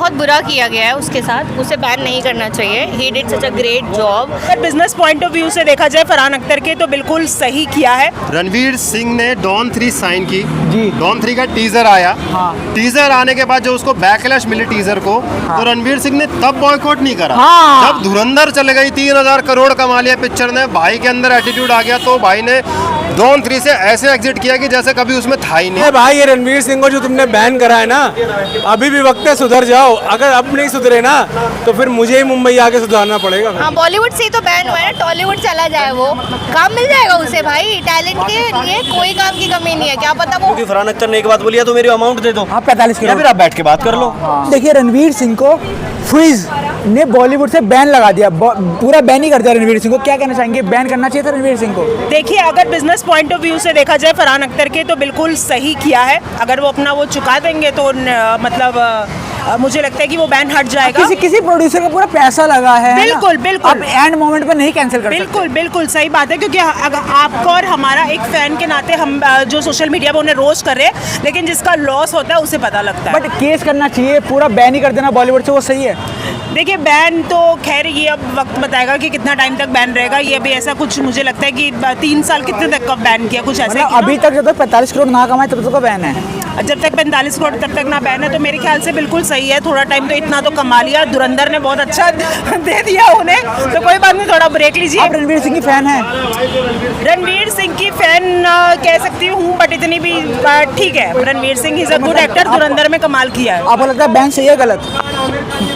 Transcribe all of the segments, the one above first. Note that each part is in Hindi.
बहुत बुरा किया गया है उसके साथ, उसे बैन नहीं करना चाहिए। He did such a great job. अगर बिजनेस पॉइंट ऑफ व्यू से देखा जाए फरहान अख्तर के, तो बिल्कुल सही किया है। रणवीर सिंह ने डॉन 3 साइन की जी। डॉन 3 का टीजर आया। हाँ। टीजर आने के बाद जो उसको बैकलैश मिली टीजर को, हाँ। तो रणवीर सिंह ने तब बॉयकॉट नहीं करा। हाँ। जब धुरंधर चले गई 3000 करोड़ कमा लिया पिक्चर ने, भाई के अंदर एटीट्यूड आ गया, तो भाई ने डॉन 3 से ऐसे एग्जिट किया कि जैसे कभी उसमें था ही नहीं। भाई ये रणवीर सिंह को जो तुमने बैन करा है ना, अभी भी वक्त है सुधर जाओ। अगर अब नहीं सुधरे ना तो फिर मुझे ही मुंबई आके सुधारना पड़ेगा। हाँ, बॉलीवुड से ही तो बैन हुआ है ना, टॉलीवुड चला जाए वो काम मिल जाएगा उसे भाई। टैलेंट के लिए कोई काम की कमी नहीं है, क्या पता वो। फरहान अख्तर ने एक बात बोली है तो मेरी अमाउंट दे दो। आप 45 या फिर आप बैठ के बात कर लो। देखिए रणवीर सिंह को फ्रीज ने बॉलीवुड से बैन लगा दिया, पूरा बैन ही कर दिया रणवीर सिंह को। क्या कहना चाहेंगे, बैन करना चाहिए था रणवीर सिंह को? देखिए, अगर बिजनेस पॉइंट ऑफ व्यू से देखा जाए फरहान अख्तर के, तो बिल्कुल सही किया है। अगर वो अपना वो चुका देंगे तो मुझे लगता है कि वो बैन हट जाएगा। किसी प्रोड्यूसर का पूरा पैसा लगा है। बिल्कुल बिल्कुल। अब एंड मोमेंट पे नहीं कैंसिल कर सकते। बिल्कुल बिल्कुल सही बात है, क्योंकि अगर आपको और हमारा एक फैन के नाते हम जो सोशल मीडिया पे उन्हें रोस्ट कर रहे हैं, लेकिन जिसका लॉस होता है उसे पता लगता है। बट केस करना चाहिए, पूरा बैन ही कर देना बॉलीवुड से, वो सही है? देखिए, बैन तो खैर ये अब वक्त बताएगा कि कितना टाइम तक बैन रहेगा। ये भी ऐसा कुछ मुझे लगता है कि 3 साल कितने तक का बैन किया, कुछ ऐसा मतलब अभी तक जब तक 45 करोड़ ना कमाए तब तक का बैन है। जब तक 45 करोड़ तब तक ना बैन है, तो मेरे ख्याल से बिल्कुल सही है। थोड़ा टाइम तो इतना तो कमा लिया, धुरंधर ने बहुत अच्छा दे दिया उन्हें, तो कोई बात नहीं, थोड़ा ब्रेक लीजिए। आप रणवीर सिंह की फैन है? रणवीर सिंह की फैन कह सकती हूँ, बट इतनी भी ठीक है। Ranveer Singh is a good actor, धुरंधर में कमाल किया है। आपको लगता है बैन सही है गलत?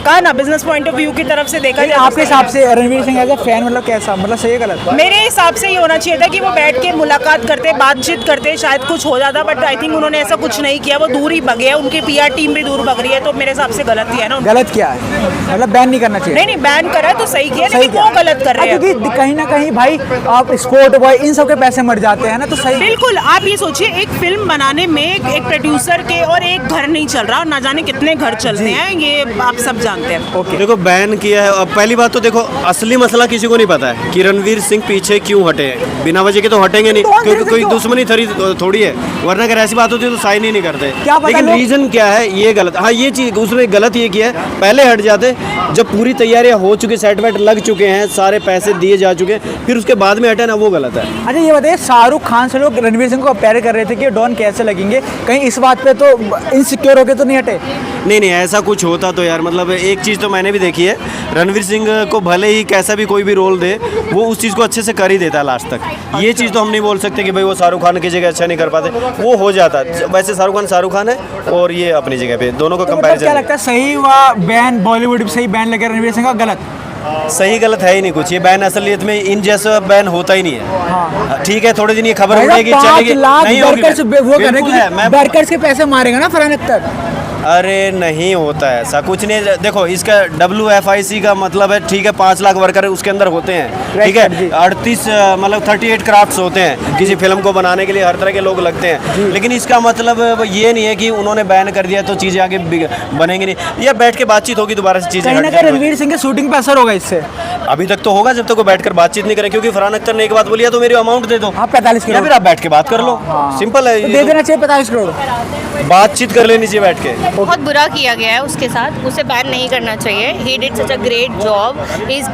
कहा ना, बिजनेस पॉइंट ऑफ व्यू की तरफ से देखा जाए, आपके हिसाब से Ranveer Singh as a fan मतलब कैसा, मतलब सही है गलत? मेरे हिसाब से ये होना चाहिए था कि वो बैठ के मुलाकात करते, बातचीत करते, शायद कुछ हो जाता। बट आई थिंक उन्होंने ऐसा कुछ नहीं किया, वो दूर ही भगे है, उनकी पीआर टीम भी दूर भग रही है, तो मेरे हिसाब से गलत ही है ना। गलत क्या है, मतलब बैन नहीं करना चाहिए? नहीं, बैन करा तो सही किया, लेकिन वो गलत कर रहे हैं। क्योंकि कहीं ना कहीं भाई आप स्पोर्ट बॉय इन सब के पैसे मर जाते हैं ना, तो सही। बिल्कुल, आप ये सोचिए, एक फिल्म बनाने में एक प्रोड्यूसर के और एक घर नहीं चल रहा, ना जाने कितने घर चलते हैं, ये आप सब जानते हैं। देखो बैन किया है। अब पहली बात तो देखो, असली मसला किसी को नहीं पता है कि रणवीर सिंह पीछे क्यों हटे हैं। बिना वजह के तो हटेंगे नहीं, क्योंकि कोई दुश्मनी थोड़ी है, वरना अगर ऐसी बात होती है तो साइन ही नहीं करते। लेकिन रीजन क्या है, ये गलत। हाँ, ये चीज उसने गलत ये किया है, पहले हट जाते जब पूरी तैयारियां हो चुकी, सेट वेट लग चुके हैं, सारे पैसे दिए जा चुके हैं, फिर उसके बाद में हटे ना, वो गलत है। अच्छा ये बताइए, शाहरुख खान से लोग रणवीर सिंह को कंपेयर कर रहे थे कि डॉन कैसे लगेंगे, कहीं इस बात पे तो इनसिक्योर होके तो नहीं हटे? नहीं, ऐसा कुछ होता तो यार, मतलब एक चीज़ तो मैंने भी देखी है, रणवीर सिंह को भले ही कैसा भी कोई भी रोल दे, वो उस चीज़ को अच्छे से कर ही देता है लास्ट तक। ये चीज़ तो हम नहीं बोल सकते कि भाई वो शाहरुख खान की जगह अच्छा नहीं कर पाते, वो हो जाता है। वैसे शाहरुख खान है और ये अपनी जगह पे, दोनों को कंपैरिजन। क्या लगता है, सही हुआ बैन, बॉलीवुड सही बैन लगे रणवीर सिंह का, गलत? सही गलत है ही नहीं कुछ, ये बैन असलियत में इन जैसा बैन होता ही नहीं है। हाँ। ठीक है, थोड़ी दिन ये खबर उड़ेगी, चलेगी, नहीं होगी बैन। बैन के पैसे मारेगा ना फरहान अख्तर। अरे नहीं होता है ऐसा कुछ नहीं। देखो, इसका WFIC का मतलब है, ठीक है, 5 लाख वर्कर उसके अंदर होते हैं, ठीक है, 38 मतलब 38 क्राफ्ट्स होते हैं किसी फिल्म को बनाने के लिए, हर तरह के लोग लगते हैं। लेकिन इसका मतलब ये नहीं है कि उन्होंने बैन कर दिया तो चीज़ें आगे बनेंगी नहीं, या बैठ के बातचीत होगी दोबारा से चीज़ें। कहीं ना कहीं रणवीर सिंह की शूटिंग पे असर होगा इससे? अभी तक तो होगा, जब तक वो बैठ कर बातचीत नहीं करें, क्योंकि फरहान अख्तर ने एक बात बोली है तो मेरी अमाउंट दे दो। आप 45 करोड़, या फिर आप बैठ के बात कर लो, सिंपल है। दे देना चाहिए 45 करोड़, बातचीत कर लेनी चाहिए बैठ के। बहुत बुरा किया गया है उसके साथ, उसे बैन नहीं करना चाहिए। He did such a great job, he is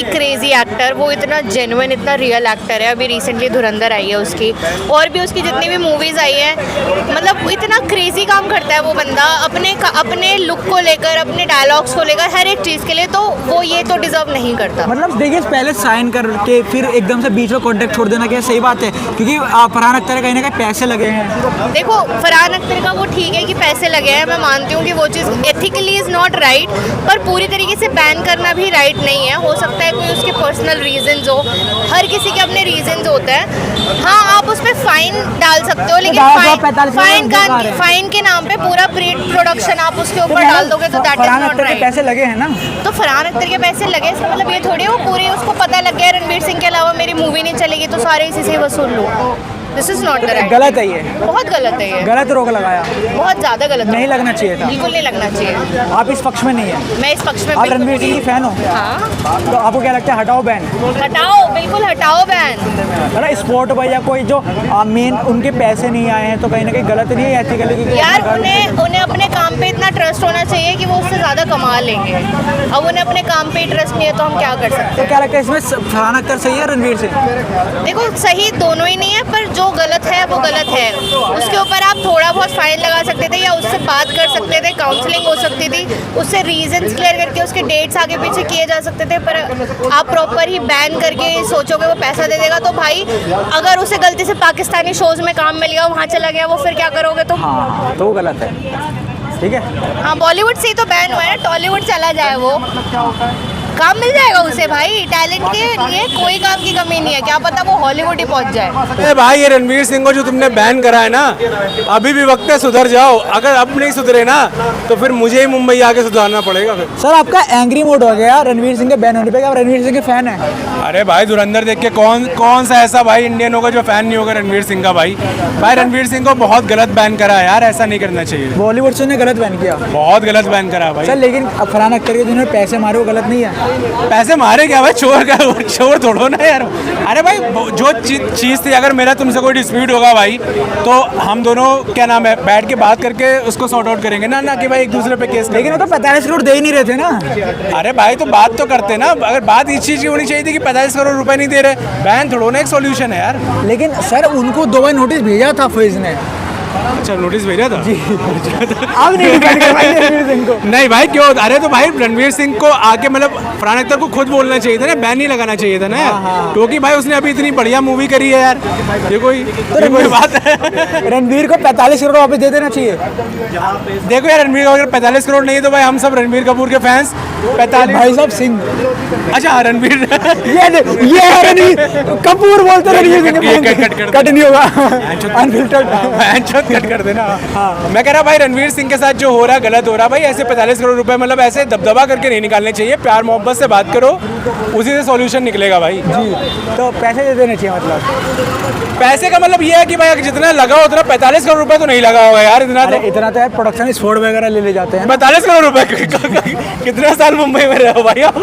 crazy actor, वो इतना जेन्युइन, इतना रियल एक्टर है। अभी रिसेंटली धुरंधर आई है उसकी, और भी उसकी जितनी भी मूवीज आई है, मतलब इतना क्रेजी काम करता है वो बंदा, अपने लुक को लेकर, अपने डायलॉग्स को लेकर, हर एक चीज़ के लिए, तो वो ये तो डिजर्व नहीं करता। मतलब देखिए, पहले साइन करके फिर एकदम से बीच में कॉन्ट्रैक्ट छोड़ देना क्या सही बात है? क्योंकि फरहान अख्तर कहीं ना कहीं पैसे लगे हैं। देखो, फरहान अख्तर का वो ठीक है कि पैसे लगे हैं, मैं मानती हूँ कि वो चीज़ एथिकली इज़ नॉट राइट, पर पूरी तरीके से बैन करना भी राइट नहीं है। हो सकता है कोई उसके पर्सनल रीजंस हो, हर किसी के अपने रीजंस होते हैं। हाँ, आप उस पर फाइन डाल सकते हो, लेकिन फाइन के नाम पे पूरा प्री प्रोडक्शन आप उसके ऊपर डाल दोगे तो दैट इज नॉट राइट। पैसे लगे हैं ना, तो फरहान अख्तर के पैसे लगे, इसका मतलब ये थोड़ी वो पूरी उसको पता लग गया रणवीर सिंह के अलावा मेरी मूवी नहीं चलेगी तो सारे इसी से वसूल लो। This is not the right. गलत है ये, बहुत गलत है ये, गलत रोक लगाया, बहुत ज्यादा गलत है। नहीं लगना चाहिए था। बिल्कुल नहीं लगना चाहिए। आप इस पक्ष में नहीं है, मैं इस पक्ष में आप बिल्कुल रणवीर सिंह की नहीं। फैन हो, हाँ, तो आपको क्या लगता है हटाओ बैन? हटाओ, बिल्कुल हटाओ बैन। है ना, स्पोर्ट भाई या कोई जो मेन उनके पैसे नहीं आए हैं तो कहीं ना कहीं गलत नहीं है एथिकली? यार उन्हें अपने काम पे इतना ट्रस्ट होना चाहिए कि वो उससे ज़्यादा कमा लेंगे। अब उन्हें अपने काम पे ट्रस्ट नहीं है तो हम क्या कर सकते तो हैं। क्या लगता है इसमें फरहान अख्तर सही है रणवीर सिंह? देखो सही दोनों ही नहीं है, पर जो गलत है वो गलत है। उसके ऊपर आप थोड़ा बहुत फाइन लगा सकते थे या उससे बात कर सकते थे, काउंसलिंग हो सकती थी, उससे रीजंस क्लियर करके उसके डेट्स आगे पीछे किए जा सकते थे। पर आप प्रॉपर ही बैन करके सोचोगे वो पैसा दे देगा, तो भाई अगर उसे गलती से पाकिस्तानी शोज में काम मिल गया, वहाँ चला गया, वो फिर क्या करोगे तुम? हाँ तो वो गलत है, ठीक है। हाँ, बॉलीवुड से ही तो बैन हुआ है ना, टॉलीवुड चला जाए वो काम मिल जाएगा उसे भाई। टैलेंट के लिए कोई काम की कमी नहीं है, क्या पता वो हॉलीवुड ही पहुंच जाए। ए भाई ये रणवीर सिंह को जो तुमने बैन करा है ना, अभी भी वक्त है सुधर जाओ। अगर अब नहीं सुधरे ना तो फिर मुझे ही मुंबई आके सुधारना पड़ेगा फिर। सर आपका एंग्री मोड हो गया रणवीर सिंह के बैन होने पे, क्या आप रणवीर सिंह के फैन हैं? अरे भाई धुरंधर देख के कौन सा ऐसा भाई इंडियन होगा जो फैन नहीं होगा रणवीर सिंह का? भाई रणवीर सिंह को बहुत गलत बैन करा है यार, ऐसा नहीं करना चाहिए। बॉलीवुड से उन्हें गलत बैन किया, बहुत गलत बैन करा है भाई। सर लेकिन अब फरहान अख्तर के जिन्होंने पैसे मारे वो गलत नहीं है? पैसे मारे क्या भाई, चोर का चोर थोड़ो ना यार। अरे भाई जो चीज़ थी, अगर मेरा तुमसे कोई डिस्प्यूट होगा भाई तो हम दोनों क्या नाम है बैठ के बात करके उसको सॉर्ट आउट करेंगे ना कि भाई एक दूसरे पे केस। लेकिन वो तो 45 करोड़ दे ही नहीं रहे थे ना। अरे भाई तो बात तो करते ना, अगर बात इस चीज़ की होनी चाहिए थी कि 45 करोड़ रुपए नहीं दे रहे, बैन थोड़ो ना एक सॉल्यूशन है यार। लेकिन सर उनको 2 बार नोटिस भेजा था फैज ने। अच्छा नोटिस भेजा था जी। अब नहीं डिपेंड कर पाएंगे रणवीर सिंह को। नहीं भाई क्यों? अरे तो भाई रणवीर सिंह को आके मतलब फरहान अख्तर को खुद बोलना चाहिए था ना, बैन नहीं लगाना चाहिए था ना, क्योंकि भाई उसने अभी इतनी बढ़िया मूवी करी है यार। ये कोई बात है? रणवीर को 45 करोड़ वापस दे देना चाहिए। देखो यार रणवीर को अगर 45 करोड़ नहीं है तो भाई हम सब रणवीर कपूर के फैंस 45 भाई साहब सिंह, अच्छा रणवीर ये है रणवीर कपूर बोलते रणवीर सिंह, कट नहीं होगा अनफिल्टर्ड कट कर देना। हाँ मैं कह रहा भाई रणवीर सिंह के साथ जो हो रहा है गलत हो रहा है भाई। ऐसे 45 करोड़ रुपए मतलब ऐसे दबदबा करके नहीं निकालने चाहिए, प्यार मोहब्बत से बात करो, उसी से सॉल्यूशन निकलेगा भाई जी। तो पैसे दे देने चाहिए, मतलब पैसे का मतलब ये है कि भाई जितना लगा उतना 45 करोड़ रुपए तो नहीं लगा होगा यार इतना। तो इतना तो यार प्रोडक्शन स्पोर्ट वगैरह ले जाते हैं। 45 करोड़ रुपए कितने साल मुंबई में रहे हो भाई आप?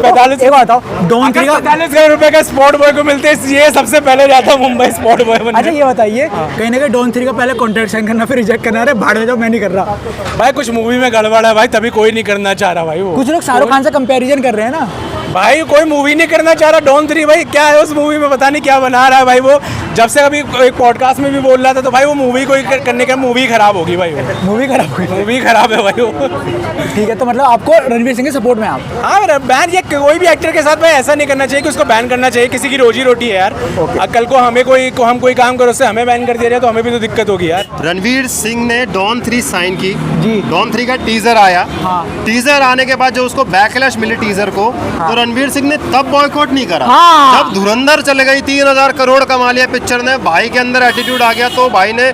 45 एक बात बताओ, डॉन थ्री का 45 करोड़ रुपए का स्पोर्ट बॉय को मिलते ये सबसे पहले जाता मुंबई स्पोर्ट बॉय बनने। अच्छा ये बताइए, कहीं ना कहीं डॉन 3 का पहले कॉन्ट्रैक्ट साइन करना फिर रिजेक्ट करना, अरे भाड़ में जाओ मैं नहीं कर रहा। भाई कुछ मूवी में गड़बड़ है भाई, तभी कोई नहीं करना चाह रहा भाई। वो कुछ लोग शाहरुख खान से कंपैरिजन कर रहे हैं ना। भाई कोई मूवी नहीं करना चाह रहा। डॉन 3 भाई क्या है उस मूवी में, पता नहीं क्या बना रहा है भाई। वो जब से अभी एक पॉडकास्ट में भी बोल रहा था तो भाई वो मूवी कोई करने का मूवी खराब होगी भाई। मूवी खराब हुई, मूवी खराब है भाई वो। ठीक है, तो मतलब आपको रणवीर सिंह के सपोर्ट में आप? हाँ बैन, ये कोई भी एक्टर के साथ भाई ऐसा नहीं करना चाहिए कि उसको बैन करना चाहिए। किसी की रोजी रोटी है यार। कल को हमें हम कोई काम करो उससे हमें बैन कर दिया जाए तो हमें भी तो दिक्कत होगी यार। रणवीर सिंह ने डॉन 3 साइन की जी। डॉन 3 का टीजर आया। हाँ। टीजर आने के बाद जो उसको बैकलैश मिली टीजर को, तो रणवीर सिंह ने तब बॉयकॉट नहीं करा। हाँ। जब धुरंधर चले गई 3000 करोड़ कमा लिया पिक्चर ने, भाई के अंदर एटीट्यूड आ गया, तो भाई ने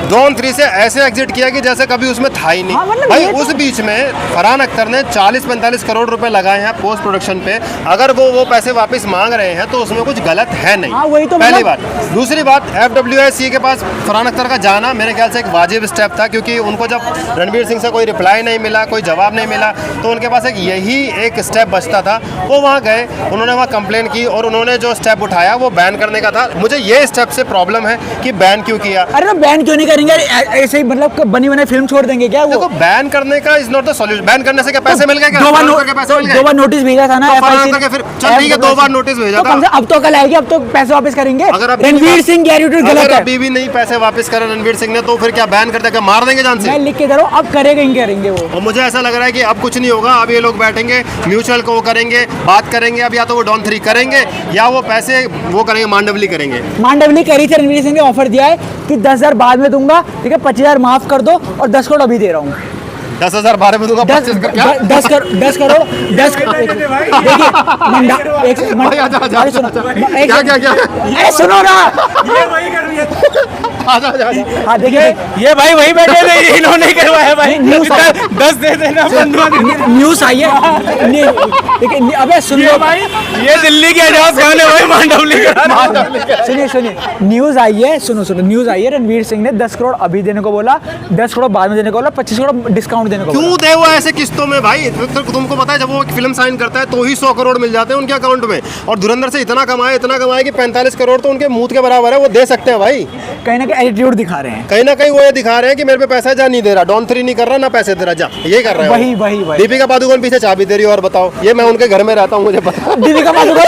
डॉन 3 से ऐसे एग्जिट किया कि जैसे कभी उसमें था ही नहीं। हाँ, मतलब भाई ये उस बीच में फरहान अख्तर ने 40-45 करोड़ रुपए लगाए हैं पोस्ट प्रोडक्शन पे। अगर वो पैसे वापस मांग रहे हैं तो उसमें कुछ गलत है नहीं। हाँ, वही तो पहली मतलब- बात। दूसरी बात, FWIC के पास फरहान अख्तर का जाना मेरे ख्याल से एक वाजिब स्टेप था, क्योंकि उनको जब रणवीर सिंह से कोई रिप्लाई नहीं मिला, कोई जवाब नहीं मिला, तो उनके पास यही एक स्टेप बचता था। वो वहाँ गए, उन्होंने वहाँ कंप्लेन की और उन्होंने जो स्टेप उठाया वो बैन करने का था। मुझे ये स्टेप से प्रॉब्लम है कि बैन क्यों किया। अरे तो बैन क्यों नहीं करेंगे? ऐसे ही मतलब बनी बनाई फिल्म छोड़ देंगे क्या वो? देखो बैन करने का is not the solution. Ban करने से क्या पैसे मिल गए? क्या 2 बार फरहान अख्तर के पैसे मिल गए? 2 बार नोटिस भेजा था ना तो फरहान FIC अख्तर के फिर चल ठीक है, 2 बार नोटिस भेजा तो था। कम से अब तो कल आएगी, अब तो पैसे वापस करेंगे। अगर अभी रणवीर सिंह की एटीट्यूड गलत अगर है। अभी भी नहीं पैसे वापस करे रणवीर सिंह ने, तो फिर क्या बैन कर देगा? मार देंगे जान से। मैं लिख के दे रहा हूँ, अब करेंगे वो। और मुझे ऐसा लग रहा है कि अब कुछ नहीं होगा। अब ये लोग बैठेंगे, म्यूचुअल को करेंगे, बात करेंगे। अब या तो वो डॉन 3 करेंगे या वो पैसे वो करेंगे, मांडवली करेंगे। मांडवली करी थी, रणवीर सिंह ने ऑफर दिया है कि 10,000 बाद में दूंगा, ठीक है, 25,000 माफ कर दो और 10 करोड़ अभी दे रहा हूँ। 10,000 बारे में दूंगा। 10 करोड़ देखिए मंडा एक भाई, आजा, आजा, अरे सुनो क्या? अरे सुनो ना, ये वही कर रही है। आजा आजा आजा। हाँ देखिए ये भाई वही बैठे थे, इन्होंने करवाया भाई। न्यूज़ इतना 10 दे देना, 15 दे देना। न्यूज़ आई है देखिए अबे सुन ये लो भाई, ये दिल्ली के एजाज खान है भाई, मांडवली का। सुनिए न्यूज़ आई है, सुनो न्यूज़ आई है, रणवीर सिंह ने 10 करोड़ अभी देने को बोला, 10 करोड़ बाद में देने को बोला, 25 करोड़ डिस्काउंट देने को बोला। क्यों दे वो ऐसे किस्तों में भाई? तो तुमको पता है जब वो एक फिल्म साइन करता है तो ही 100 करोड़ मिल जाते हैं उनके अकाउंट में, और धुरंधर से इतना कमाए कि 45 करोड़ तो उनके मुंह के बराबर है, वो दे सकते हैं भाई। कहीं ना कहीं एटीट्यूड दिखा रहे हैं। कहीं ना कहीं वो ये दिखा रहे हैं कि मेरे पे पैसा जा नहीं दे रहा, डॉन 3 नहीं कर रहा, ना पैसे दे रहा, जा ये कर रहे हैं। वही दीपिका पादुकोण पीछे चाबी दे रही है, और बताओ, ये मैं उनके घर में रहता हूँ, मुझे पता। दीपिका पादुकोण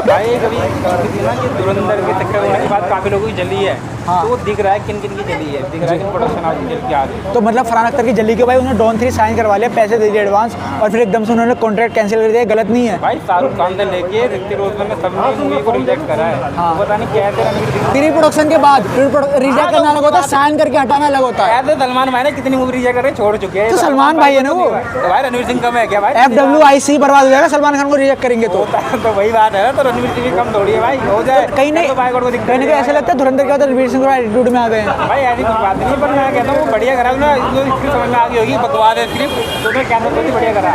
भाई कभी कहती थी ना कि धुरंधर के चक्कर होने के बाद काफी लोगों की जली है। तो वो दिख रहा है किन किन की जली है, दिख रहा है कि प्रोडक्शन हाउस की जल के आ रही है। तो मतलब फरहान अख्तर की जल्दी के भाई उन्होंने डॉन 3 साइन करवा लिया, पैसे दे दिए एडवांस, और फिर एकदम से उन्होंने कॉन्ट्रैक्ट कैंसिल कर दिया, गलत नहीं है। भाई शाहरुख खान से लेके ऋतिक रोशन ने सबने मूवी को रिजेक्ट करा है। पता नहीं क्या है रणवीर सिंह। प्री प्रोडक्शन के बाद रिजेक्ट करना अलग होता है, साइन करके हटाना अलग होता है। ऐसे सलमान भाई ने कितनी मूवी रिजेक्ट करके छोड़ चुके हैं। तो सलमान भाई है ना वो। तो भाई रणवीर सिंह कम है क्या भाई? FWIC बर्बाद हो जाएगा सलमान खान को रिजेक्ट करेंगे तो। तो वही बात है ना, तो रणवीर सिंह भी कम थोड़ी है भाई, हो जाए कहीं नहीं तो भाई को दिक्कत कहीं ना कहीं ऐसा लगता है धुरंधर के बाद रणवीर सिंह एटीट्यूड में आ गए हैं। भाई ऐसी कुछ बात नहीं है, पर मैं कहता हूँ वो बढ़िया करा ना, स्क्रिप्ट समझ में आ गई होगी, बकवास है स्क्रिप्ट, तो उसने क्या बढ़िया करा।